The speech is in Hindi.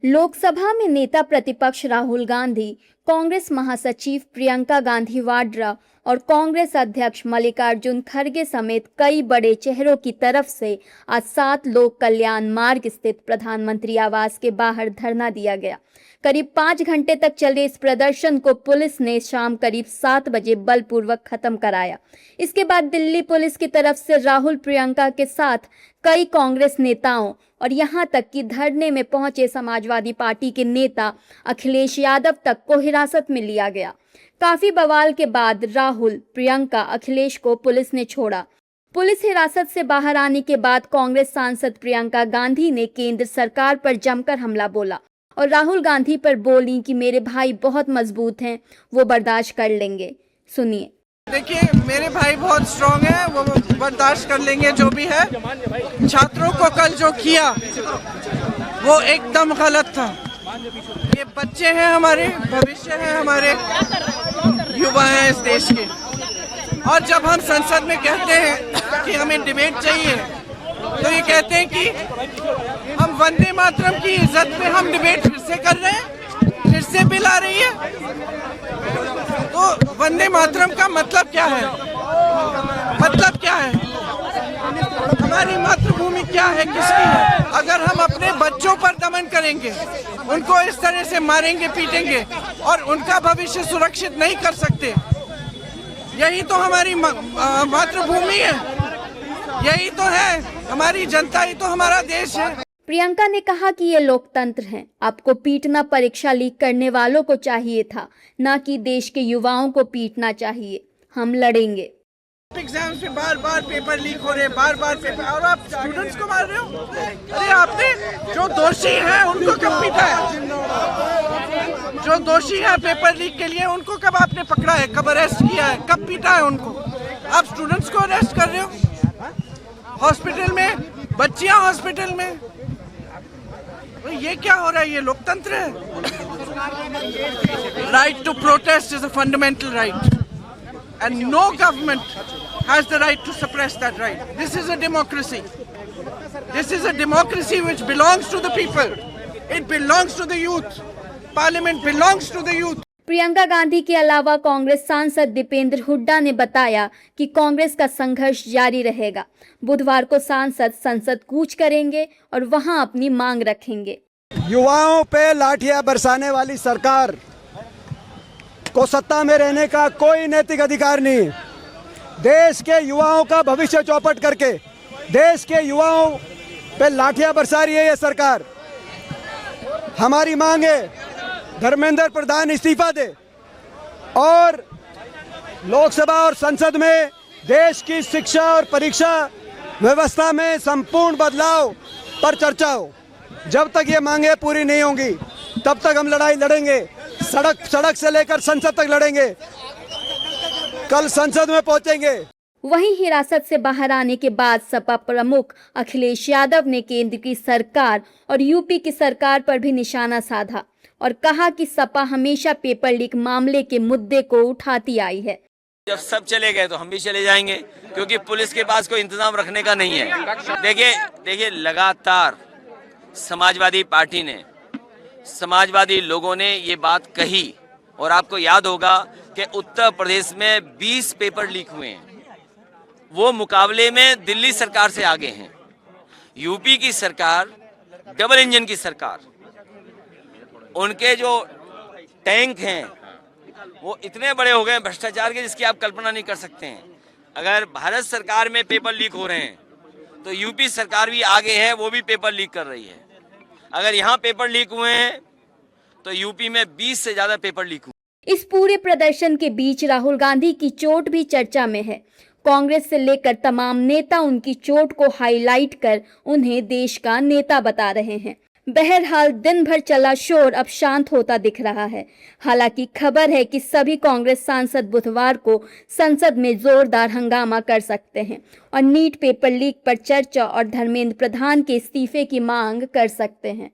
लोकसभा में नेता प्रतिपक्ष राहुल गांधी, कांग्रेस महासचिव प्रियंका गांधी वाड्रा और कांग्रेस अध्यक्ष मल्लिकार्जुन खड़गे समेत कई बड़े चेहरों की तरफ से आज 7 लोक कल्याण मार्ग स्थित प्रधानमंत्री आवास के बाहर धरना दिया गया। करीब 5 घंटे तक चले इस प्रदर्शन को पुलिस ने शाम करीब 7 बजे बलपूर्वक खत्म कराया। इसके बाद दिल्ली पुलिस की तरफ से राहुल, प्रियंका के साथ कई कांग्रेस नेताओं और यहां तक कि धरने में पहुंचे समाजवादी पार्टी के नेता अखिलेश यादव तक को हिरासत में लिया गया। काफी बवाल के बाद राहुल, प्रियंका, अखिलेश को पुलिस ने छोड़ा। पुलिस हिरासत से बाहर आने के बाद कांग्रेस सांसद प्रियंका गांधी ने केंद्र सरकार पर जमकर हमला बोला और राहुल गांधी पर बोली कि मेरे भाई बहुत मजबूत हैं, वो बर्दाश्त कर लेंगे। सुनिए। देखिए, मेरे भाई बहुत स्ट्रांग है, वो बर्दाश्त कर लेंगे जो भी है। छात्रों को कल जो किया वो एकदम गलत था। ये बच्चे हैं, हमारे भविष्य है, हमारे युवा हैं इस देश के। और जब हम संसद में कहते हैं कि हमें डिबेट चाहिए, तो ये कहते हैं कि हम वंदे मातरम की इज्जत पे हम डिबेट फिर से कर रहे हैं, फिर से बिल आ रही है। तो वंदे मातरम का मतलब क्या है? मतलब क्या है? हमारी मातृभूमि क्या है, किसकी है? अगर हम अपने बच्चों पर दमन करेंगे, उनको इस तरह से मारेंगे, पीटेंगे और उनका भविष्य सुरक्षित नहीं कर सकते, यही तो हमारी मातृभूमि है, यही तो है हमारी जनता, ही तो हमारा देश है। प्रियंका ने कहा कि ये लोकतंत्र है, आपको पीटना परीक्षा लीक करने वालों को चाहिए था, ना कि देश के युवाओं को पीटना चाहिए। हम लड़ेंगे। एग्जाम्स में बार बार पेपर लीक हो रहे, बार बार पेपर, और आप स्टूडेंट्स को मार रहे हो। अरे आपने जो दोषी हैं उनको कब पीटा है? जो दोषी है पेपर लीक के लिए उनको कब आपने पकड़ा है, कब अरेस्ट किया है, कब पीटा है उनको? आप स्टूडेंट्स को अरेस्ट कर रहे हो हॉस्पिटल में, बच्चियां हॉस्पिटल में। ये क्या हो रहा है? ये लोकतंत्र है? Right to protest is a fundamental right and no government has the right to suppress that right. This is a democracy. This is a democracy which belongs to the people. It belongs to the youth. Parliament belongs to the youth. Priyanka Gandhi के अलावा कांग्रेस सांसद दीपेंद्र हुड्डा ने बताया कि कांग्रेस का संघर्ष जारी रहेगा। बुधवार को सांसद संसद कूच करेंगे और वहां अपनी मांग रखेंगे। युवाओं पे लाठियां बरसाने वाली सरकार को सत्ता में रहने का कोई नैतिक अधिकार नहीं। देश के युवाओं का भविष्य चौपट करके देश के युवाओं पे लाठियां बरसा रही है ये सरकार। हमारी मांग है धर्मेंद्र प्रधान इस्तीफा दे और लोकसभा और संसद में देश की शिक्षा और परीक्षा व्यवस्था में संपूर्ण बदलाव पर चर्चा हो। जब तक ये मांगे पूरी नहीं होंगी तब तक हम लड़ाई लड़ेंगे। सड़क से लेकर संसद तक लड़ेंगे। कल संसद में पहुंचेंगे। वहीं हिरासत से बाहर आने के बाद सपा प्रमुख अखिलेश यादव ने केंद्र की सरकार और यूपी की सरकार पर भी निशाना साधा और कहा कि सपा हमेशा पेपर लीक मामले के मुद्दे को उठाती आई है। जब सब चले गए तो हम भी चले जाएंगे, क्योंकि पुलिस के पास कोई इंतजाम रखने का नहीं है। देखिए लगातार समाजवादी पार्टी ने, समाजवादी लोगों ने ये बात कही और आपको याद होगा कि उत्तर प्रदेश में 20 पेपर लीक हुए हैं। वो मुकाबले में दिल्ली सरकार से आगे हैं। यूपी की सरकार डबल इंजन की सरकार, उनके जो टैंक हैं वो इतने बड़े हो गए भ्रष्टाचार के, जिसकी आप कल्पना नहीं कर सकते हैं। अगर भारत सरकार में पेपर लीक हो रहे हैं तो यूपी सरकार भी आगे है, वो भी पेपर लीक कर रही है। अगर यहाँ पेपर लीक हुए हैं तो यूपी में 20 से ज्यादा पेपर लीक हुए। इस पूरे प्रदर्शन के बीच राहुल गांधी की चोट भी चर्चा में है। कांग्रेस से लेकर तमाम नेता उनकी चोट को हाईलाइट कर उन्हें देश का नेता बता रहे हैं। बहरहाल दिन भर चला शोर अब शांत होता दिख रहा है। हालांकि खबर है कि सभी कांग्रेस सांसद बुधवार को संसद में जोरदार हंगामा कर सकते हैं और नीट पेपर लीक पर चर्चा और धर्मेंद्र प्रधान के इस्तीफे की मांग कर सकते हैं।